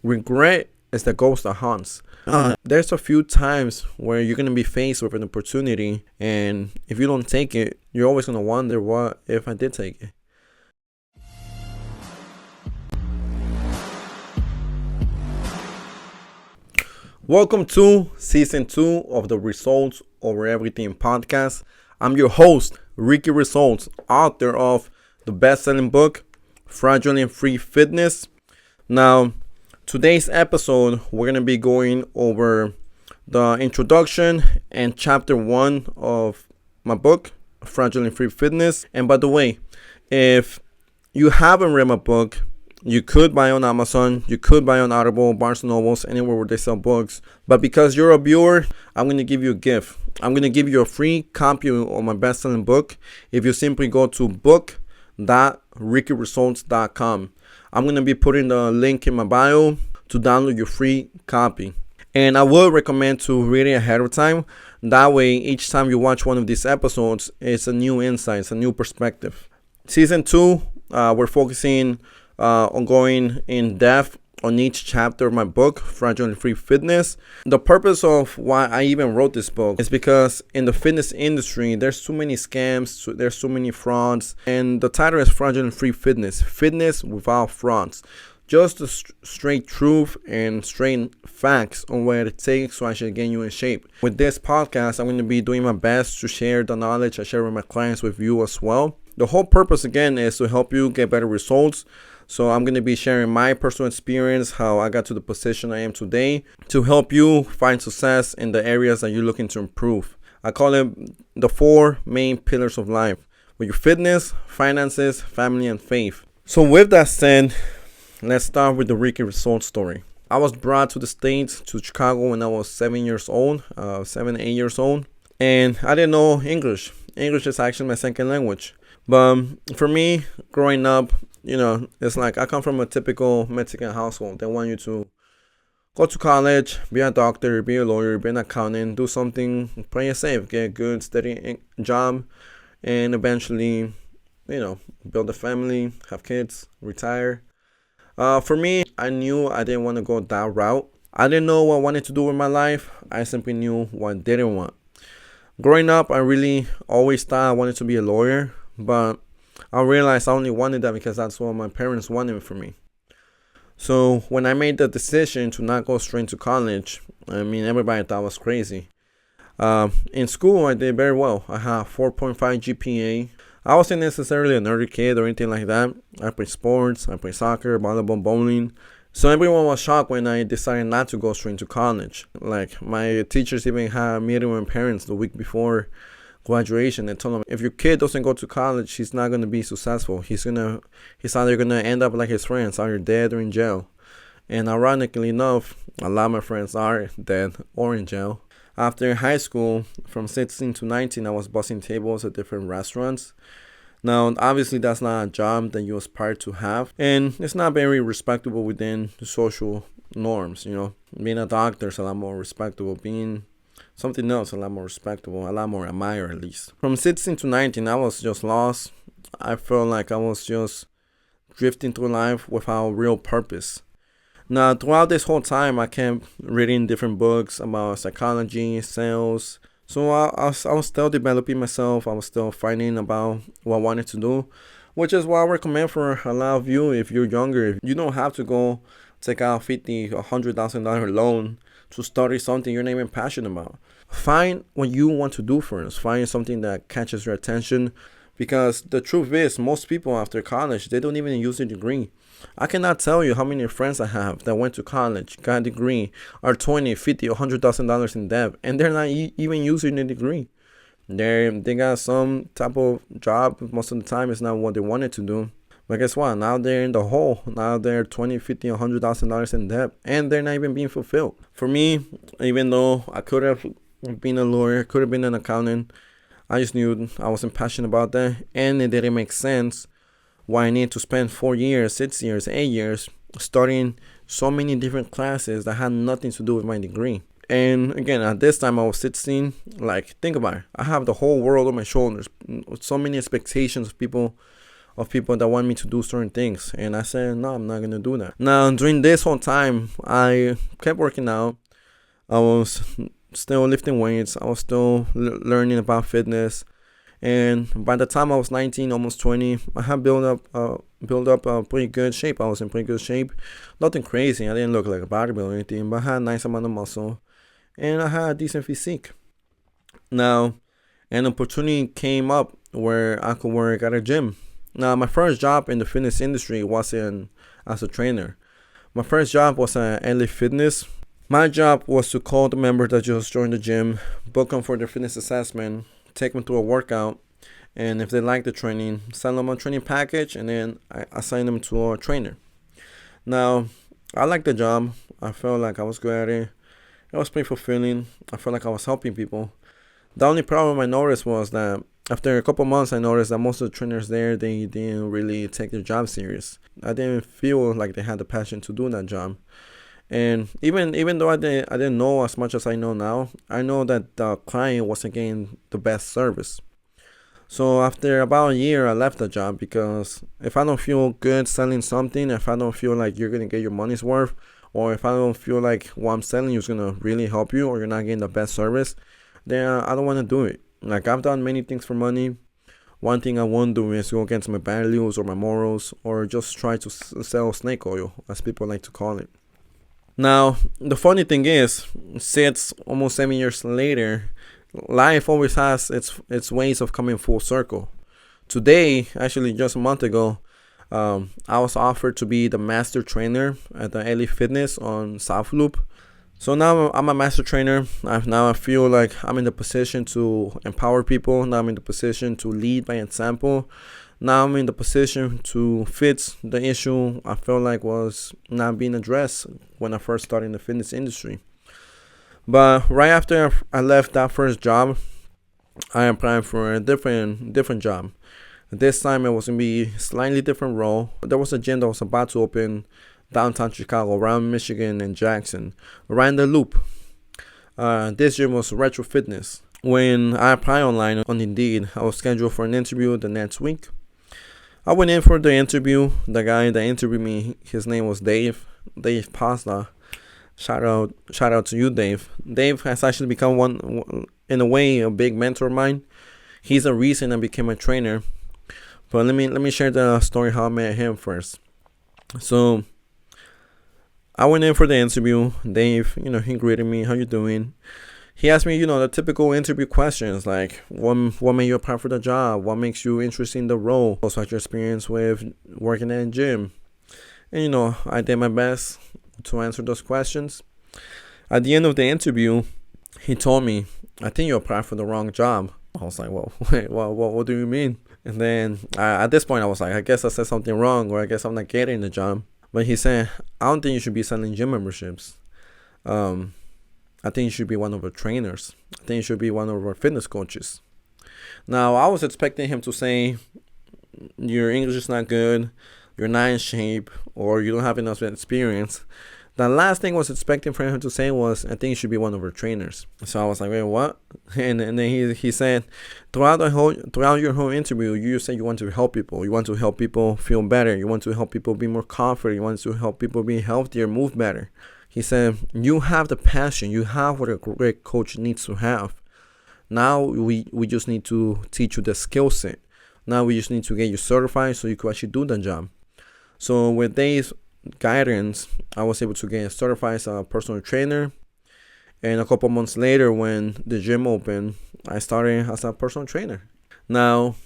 Regret is the ghost that haunts. There's a few times where you're going to be faced with an opportunity, and if you don't take it, you're always going to wonder, what if I did take it? Welcome to Season 2 of the Results Over Everything podcast. I'm your host, RickyResults, author of the best-selling book, Fraudulent Free Fitness. Now, today's episode, we're going to be going over the introduction and chapter 1 of my book, Fraudulent Free Fitness. And by the way, if you haven't read my book, you could buy on Amazon, you could buy on Audible, Barnes & Nobles, anywhere where they sell books. But because you're a viewer, I'm going to give you a gift. I'm going to give you a free copy of my best-selling book if you simply go to book.RickyResults.com. I'm going to be putting the link in my bio to download your free copy. And I would recommend to read it ahead of time. That way, each time you watch one of these episodes, it's a new insight, it's a new perspective. Season 2, we're focusing on going in depth on each chapter of my book, Fraudulent Free Fitness. The purpose of why I even wrote this book is because in the fitness industry, there's too many scams, there's so many frauds, and the title is Fraudulent Free Fitness, fitness without frauds. Just the straight truth and straight facts on what it takes so I should get you in shape. With this podcast, I'm going to be doing my best to share the knowledge I share with my clients with you as well. The whole purpose, again, is to help you get better results. So I'm going to be sharing my personal experience, how I got to the position I am today, to help you find success in the areas that you're looking to improve. I call it the 4 main pillars of life, with your fitness, finances, family, and faith. So with that said, let's start with the RickyResults story. I was brought to the States, to Chicago, when I was 7 years old, 8 years old, and I didn't know English. English is actually my second language. But for me, growing up, it's like I come from a typical Mexican household. They want you to go to college, be a doctor, be a lawyer, be an accountant, do something, play it safe, get a good, steady job, and eventually, build a family, have kids, retire. For me, I knew I didn't want to go that route. I didn't know what I wanted to do with my life. I simply knew what I didn't want. Growing up, I really always thought I wanted to be a lawyer, but I realized I only wanted that because that's what my parents wanted for me. So when I made the decision to not go straight to college, everybody thought I was crazy. In school, I did very well. I had 4.5 GPA. I wasn't necessarily a nerdy kid or anything like that. I played sports, I played soccer, volleyball, bowling. So everyone was shocked when I decided not to go straight to college. Like, my teachers even had a meeting with my parents the week before graduation and told him, if your kid doesn't go to college, he's not going to be successful. He's either going to end up like his friends, either dead or in jail. And ironically enough, a lot of my friends are dead or in jail. After high school, from 16 to 19, I was bussing tables at different restaurants. Now, obviously, that's not a job that you aspire to have, and it's not very respectable within the social norms. Being a doctor is a lot more respectable. Being something else, a lot more respectable, a lot more admired, at least. From 16 to 19, I was just lost. I felt like I was just drifting through life without real purpose. Now, throughout this whole time, I kept reading different books about psychology, sales. So I was still developing myself. I was still finding about what I wanted to do, which is why I recommend for a lot of you, if you're younger, you don't have to go take out $50,000, $100,000 loan to study something you're not even passionate about. Find what you want to do first. Find something that catches your attention, because the truth is, most people after college, they don't even use a degree. I cannot tell you how many friends I have that went to college, got a degree, are $20,000, $50,000, or $100,000 in debt, and they're not even using the degree. They got some type of job. Most of the time, it's not what they wanted to do. But guess what? Now they're in the hole. Now they're $20,000, $50,000, or $100,000 in debt, and they're not even being fulfilled. For me, even though I could have been a lawyer, could have been an accountant, I just knew I wasn't passionate about that, and it didn't make sense why I need to spend 4 years, 6 years, 8 years studying so many different classes that had nothing to do with my degree. And again, at this time I was 16. Like, think about it. I have the whole world on my shoulders. So many expectations of people of people that want me to do certain things. And I said, no, I'm not going to do that. Now, during this whole time, I kept working out. I was still lifting weights. I was still learning about fitness. And by the time I was 19, almost 20, I had built up a pretty good shape. I was in pretty good shape. Nothing crazy. I didn't look like a bodybuilder or anything, but I had a nice amount of muscle. And I had a decent physique. Now, an opportunity came up where I could work at a gym. Now, my first job in the fitness industry wasn't as a trainer. My first job was at LA Fitness. My job was to call the members that just joined the gym, book them for their fitness assessment, take them through a workout, and if they like the training, send them a training package, and then I assign them to a trainer. Now, I liked the job. I felt like I was good at it. It was pretty fulfilling. I felt like I was helping people. The only problem I noticed was that after a couple months, I noticed that most of the trainers there, they didn't really take their job serious. I didn't feel like they had the passion to do that job. And even though I didn't know as much as I know now, I know that the client wasn't getting the best service. So after about a year, I left the job because if I don't feel good selling something, if I don't feel like you're going to get your money's worth, or if I don't feel like what I'm selling you is going to really help you, or you're not getting the best service, then I don't want to do it. Like, I've done many things for money. One thing I won't do is go against my values or my morals, or just try to sell snake oil, as people like to call it. Now, the funny thing is, since almost 7 years later, life always has its ways of coming full circle. Today, actually just a month ago, I was offered to be the master trainer at the LA Fitness on South Loop. So now I'm a master trainer. Now I feel like I'm in the position to empower people. Now I'm in the position to lead by example. Now I'm in the position to fix the issue I felt like was not being addressed when I first started in the fitness industry. But right after I left that first job, I applied for a different job. This time it was going to be a slightly different role. There was a gym that was about to open downtown Chicago, around Michigan and Jackson, around the loop. This gym was Retro Fitness. When I applied online on Indeed, I was scheduled for an interview the next week. I went in for the interview. The guy that interviewed me, his name was Dave Pasta. Shout out to you, Dave. Dave has actually become in a way, a big mentor of mine. He's the reason I became a trainer. But let me share the story how I met him first. So I went in for the interview. Dave, he greeted me. How you doing? He asked me, the typical interview questions like, what made you apply for the job? What makes you interested in the role? Also, what's your experience with working at a gym? And, I did my best to answer those questions. At the end of the interview, he told me, I think you applied for the wrong job. I was like, well, wait, what do you mean? And then at this point, I was like, I guess I said something wrong, or I guess I'm not getting the job. But he said, I don't think you should be selling gym memberships. I think you should be one of our trainers. I think you should be one of our fitness coaches. Now, I was expecting him to say, your English is not good, you're not in shape, or you don't have enough experience. The last thing I was expecting for him to say was, I think you should be one of our trainers. So I was like, wait, what? And then he said, throughout your whole interview, you said you want to help people. You want to help people feel better. You want to help people be more confident. You want to help people be healthier, move better. He said, you have the passion. You have what a great coach needs to have. Now we just need to teach you the skill set. Now we just need to get you certified so you can actually do the job. So with Dave's guidance, I was able to get certified as a personal trainer. And a couple months later, when the gym opened, I started as a personal trainer. Now,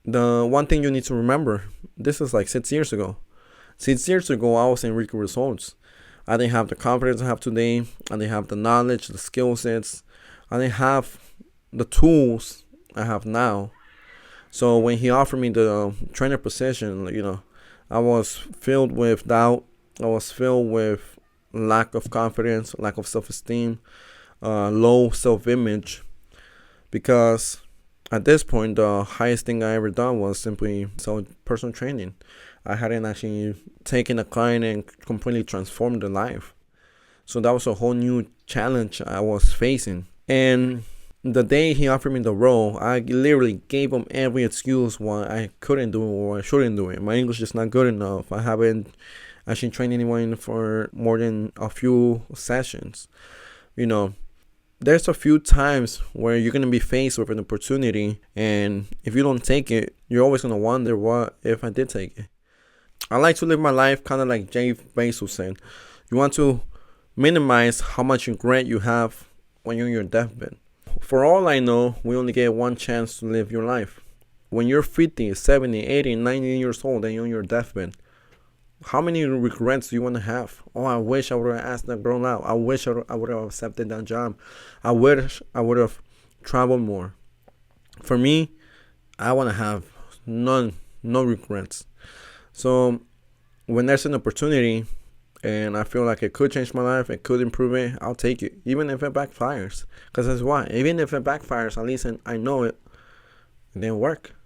the one thing you need to remember, this is like 6 years ago. 6 years ago, I was in RickyResults. I didn't have the confidence I have today. I didn't have the knowledge, the skill sets. I didn't have the tools I have now. So when he offered me the trainer position, I was filled with doubt. I was filled with lack of confidence, lack of self-esteem, low self-image. Because at this point, the highest thing I ever done was simply personal training. I hadn't actually taken a client and completely transformed their life. So that was a whole new challenge I was facing. And the day he offered me the role, I literally gave him every excuse why I couldn't do it or I shouldn't do it. My English is not good enough. I haven't actually trained anyone for more than a few sessions. You know, there's a few times where you're going to be faced with an opportunity, and if you don't take it, you're always going to wonder, what if I did take it? I like to live my life kind of like Jeff Bezos said. You want to minimize how much regret you have when you're in your deathbed. For all I know, we only get one chance to live your life. When you're 50, 70, 80, 90 years old and you're on your deathbed, how many regrets do you want to have? Oh, I wish I would have asked that girl out. I wish I would have accepted that job. I wish I would have traveled more. For me, I want to have no regrets. So when there's an opportunity and I feel like it could change my life, it could improve it, I'll take it, even if it backfires. Because that's why. Even if it backfires, at least I know it didn't work.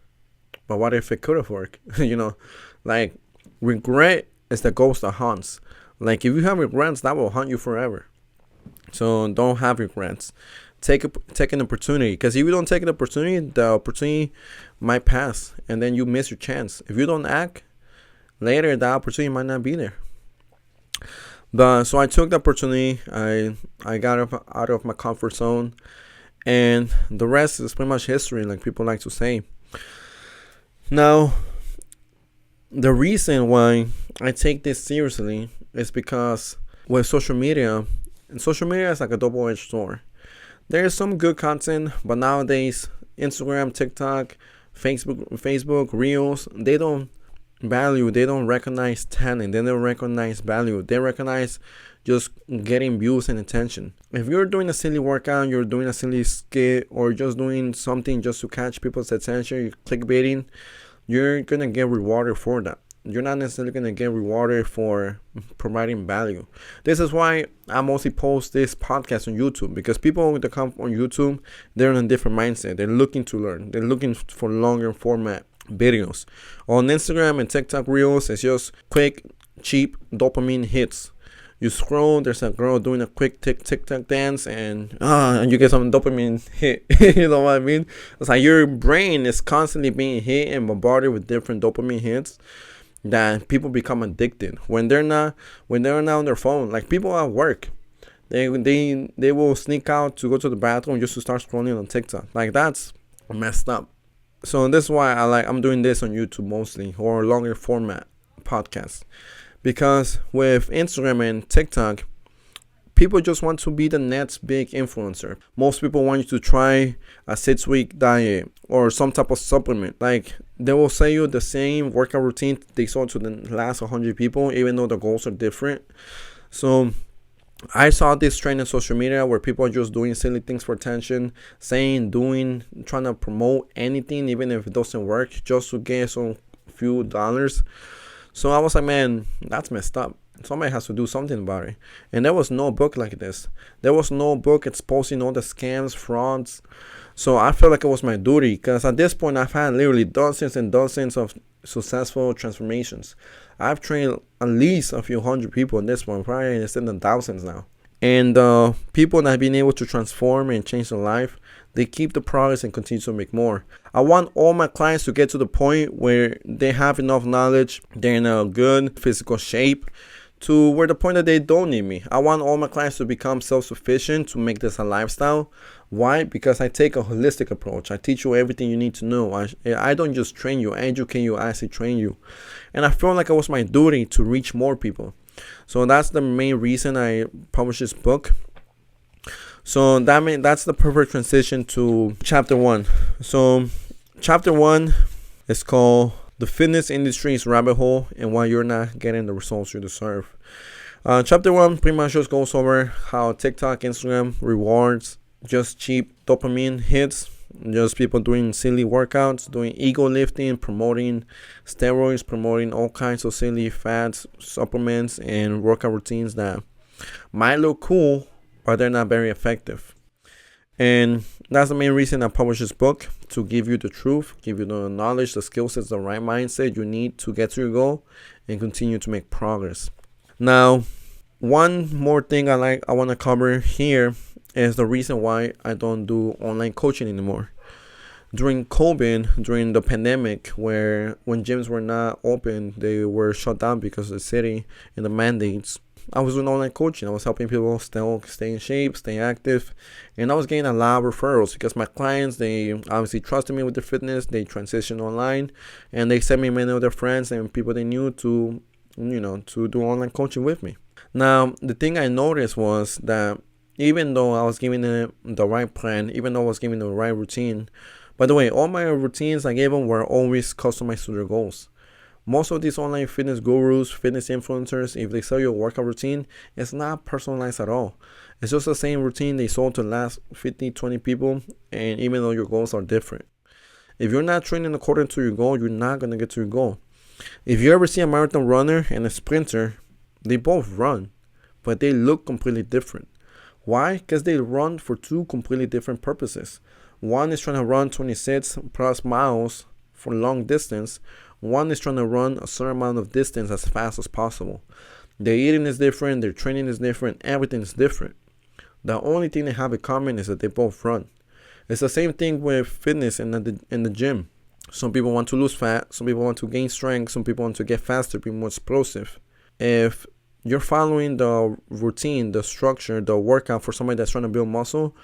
But what if it could have worked? Like, regret is the ghost that haunts. Like, if you have regrets, that will haunt you forever. So don't have regrets. Take an opportunity. Because if you don't take an opportunity, the opportunity might pass. And then you miss your chance. If you don't act, later that opportunity might not be there. So I took the opportunity. I got out of my comfort zone. And the rest is pretty much history, like people like to say. Now, the reason why I take this seriously is because with social media, and social media is like a double-edged sword. There is some good content, but nowadays, Instagram, TikTok, Facebook, Reels, they don't recognize talent, they don't recognize value, they recognize just getting views and attention. If you're doing a silly workout, you're doing a silly skit, or just doing something just to catch people's attention, you're clickbaiting, you're gonna get rewarded for that. You're not necessarily gonna get rewarded for providing value. This is why I mostly post this podcast on YouTube, because people that come on YouTube, they're in a different mindset. They're looking to learn. They're looking for longer format videos. On Instagram and TikTok Reels, it's just quick, cheap dopamine hits. You scroll, there's a girl doing a quick TikTok dance, and you get some dopamine hit. You know what I mean? It's like your brain is constantly being hit and bombarded with different dopamine hits that people become addicted when they're not on their phone. Like people at work, they will sneak out to go to the bathroom just to start scrolling on TikTok. Like, that's messed up. So this is why I'm doing this on YouTube mostly, or longer format podcasts. Because with Instagram and TikTok, people just want to be the next big influencer. Most people want you to try a 6-week diet or some type of supplement. Like, they will say you the same workout routine they saw to the last 100 people, even though the goals are different. So I saw this trend in social media where people are just doing silly things for attention, trying to promote anything, even if it doesn't work, just to get some few dollars. So I was like, man, that's messed up. Somebody has to do something about it. And there was no book like this. There was no book exposing all the scams, frauds. So I felt like it was my duty, because at this point I've had literally dozens and dozens of successful transformations. I've trained at least a few hundred people at this point, probably it's in the thousands now. And people that have been able to transform and change their life, they keep the progress and continue to make more. I want all my clients to get to the point where they have enough knowledge, they're in a good physical shape, to where the point that they don't need me. I want all my clients to become self-sufficient, to make this a lifestyle. Why? Because I take a holistic approach. I teach you everything you need to know. I don't just train you, I educate you, I actually train you. And I feel like it was my duty to reach more people. So that's the main reason I published this book. So that's the perfect transition to chapter 1. So chapter 1 is called The Fitness Industry's Rabbit Hole and Why You're Not Getting the Results You Deserve. Chapter 1 pretty much just goes over how TikTok, Instagram rewards just cheap dopamine hits. Just people doing silly workouts, doing ego lifting, promoting steroids, promoting all kinds of silly fads, supplements, and workout routines that might look cool, but they're not very effective. And that's the main reason I published this book, to give you the truth, give you the knowledge, the skill sets, the right mindset you need to get to your goal and continue to make progress. Now, one more thing I want to cover here is the reason why I don't do online coaching anymore. During COVID, during the pandemic, when gyms were not open, they were shut down because of the city and the mandates. I was doing online coaching. I was helping people stay in shape, stay active, and I was getting a lot of referrals because my clients, they obviously trusted me with their fitness. They transitioned online, and they sent me many of their friends and people they knew to do online coaching with me. Now, the thing I noticed was that even though I was giving them the right plan, even though I was giving them the right routine, by the way, all my routines I gave them were always customized to their goals. Most of these online fitness gurus, fitness influencers, if they sell you a workout routine, it's not personalized at all. It's just the same routine they sold to the last 50, 20 people, and even though your goals are different. If you're not training according to your goal, you're not going to get to your goal. If you ever see a marathon runner and a sprinter, they both run, but they look completely different. Why? Because they run for two completely different purposes. One is trying to run 26 plus miles for long distance. One is trying to run a certain amount of distance as fast as possible. Their eating is different, their training is different, everything is different. The only thing they have in common is that they both run. It's the same thing with fitness in the gym. Some people want to lose fat, some people want to gain strength, some people want to get faster, be more explosive. If you're following the routine, the structure, the workout for somebody that's trying to build muscle,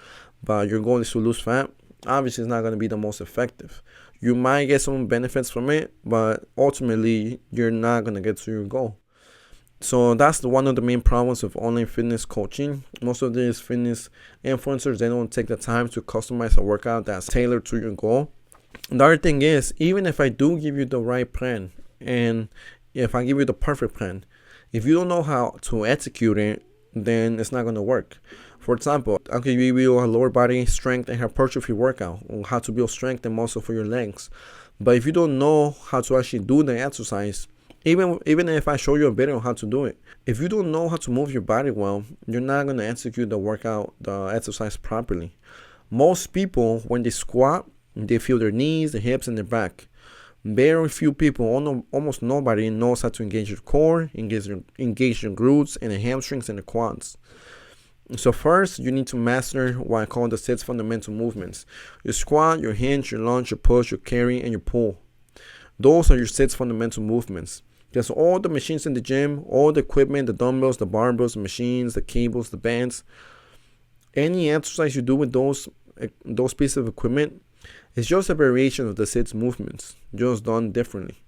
but your goal is to lose fat, obviously it's not going to be the most effective. You might get some benefits from it, but ultimately you're not going to get to your goal. So that's one of the main problems of online fitness coaching. Most of these fitness influencers, they don't take the time to customize a workout that's tailored to your goal. The other thing is, even if I do give you the right plan, and if I give you the perfect plan, if you don't know how to execute it, then it's not going to work. For example, I can give you a lower body strength and hypertrophy workout, or how to build strength and muscle for your legs. But if you don't know how to actually do the exercise, even if I show you a video on how to do it, if you don't know how to move your body well, you're not going to execute the workout, the exercise properly. Most people, when they squat, they feel their knees, their hips, and their back. Very few people, almost nobody, knows how to engage your core, engage your glutes and the hamstrings and the quads. So first, you need to master what I call the 6 fundamental movements. Your squat, your hinge, your lunge, your push, your carry, and your pull. Those are your 6 fundamental movements. Because all the machines in the gym, all the equipment, the dumbbells, the barbells, the machines, the cables, the bands, any exercise you do with those pieces of equipment, it's just a variation of the 6 movements, just done differently.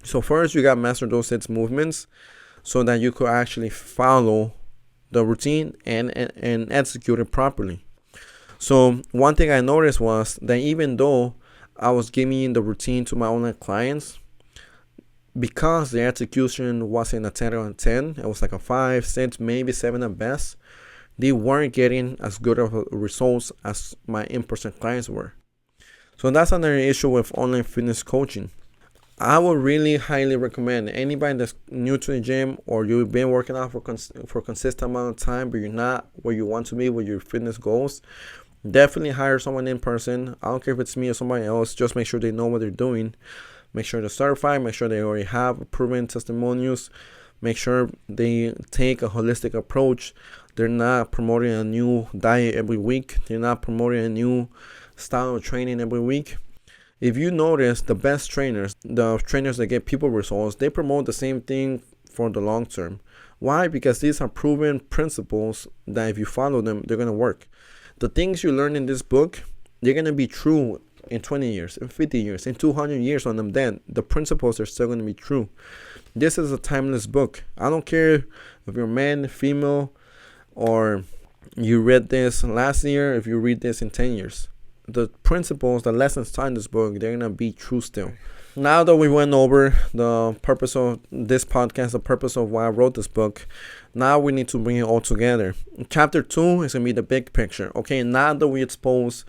So first, you got to master those 6 movements so that you could actually follow the routine and execute it properly. So one thing I noticed was that even though I was giving the routine to my online clients, because the execution wasn't a 10 out of 10, it was like a 5, 6, maybe 7 at best, they weren't getting as good of results as my in-person clients were. So that's another issue with online fitness coaching. I would really highly recommend anybody that's new to the gym, or you've been working out for a consistent amount of time, but you're not where you want to be with your fitness goals, definitely hire someone in person. I don't care if it's me or somebody else. Just make sure they know what they're doing. Make sure they're certified. Make sure they already have proven testimonials. Make sure they take a holistic approach. They're not promoting a new diet every week. They're not promoting a new style of training every week. If you notice, the best trainers, the trainers that get people results, they promote the same thing for the long term. Why? Because these are proven principles that if you follow them, they're going to work. The things you learn in this book, they're going to be true in 20 years, in 50 years, in 200 years when I'm dead. The principles are still going to be true. This is a timeless book. I don't care if you're man, female, or you read this last year, if you read this in 10 years. The principles, the lessons taught in this book, they're going to be true still. Now that we went over the purpose of this podcast, the purpose of why I wrote this book, now we need to bring it all together. Chapter 2 is going to be the big picture. Okay, now that we expose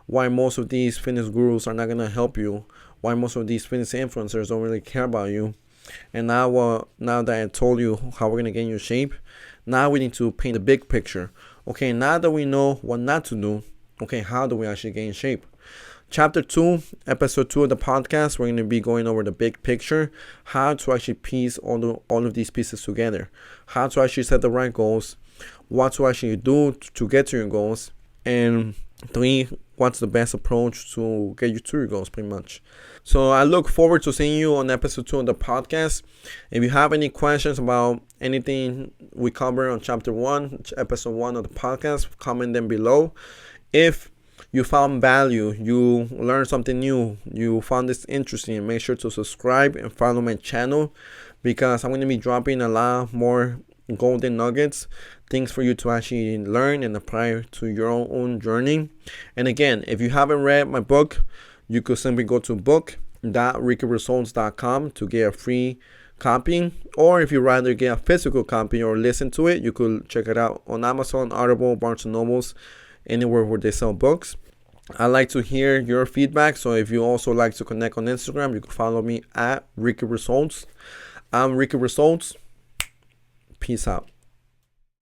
why most of these fitness gurus are not going to help you, why most of these fitness influencers don't really care about you, and now that I told you how we're going to get in your shape, now we need to paint the big picture. Okay, now that we know what not to do, okay, how do we actually get in shape? Chapter 2, episode 2 of the podcast, we're going to be going over the big picture, how to actually piece all of these pieces together, how to actually set the right goals, what to actually do to get to your goals, and 3, what's the best approach to get you to your goals, pretty much. So I look forward to seeing you on episode 2 of the podcast. If you have any questions about anything we cover on chapter 1, episode 1 of the podcast, comment them below. If you found value, you learned something new, you found this interesting, make sure to subscribe and follow my channel, because I'm going to be dropping a lot more golden nuggets, things for you to actually learn and apply to your own journey. And again, if you haven't read my book, you could simply go to book.RickyResults.com to get a free copy, or if you rather get a physical copy or listen to it, you could check it out on Amazon, Audible, Barnes & Nobles, anywhere where they sell books. I like to hear your feedback, so if you also like to connect on Instagram, you can follow me at RickyResults. I'm Ricky Results. Peace out.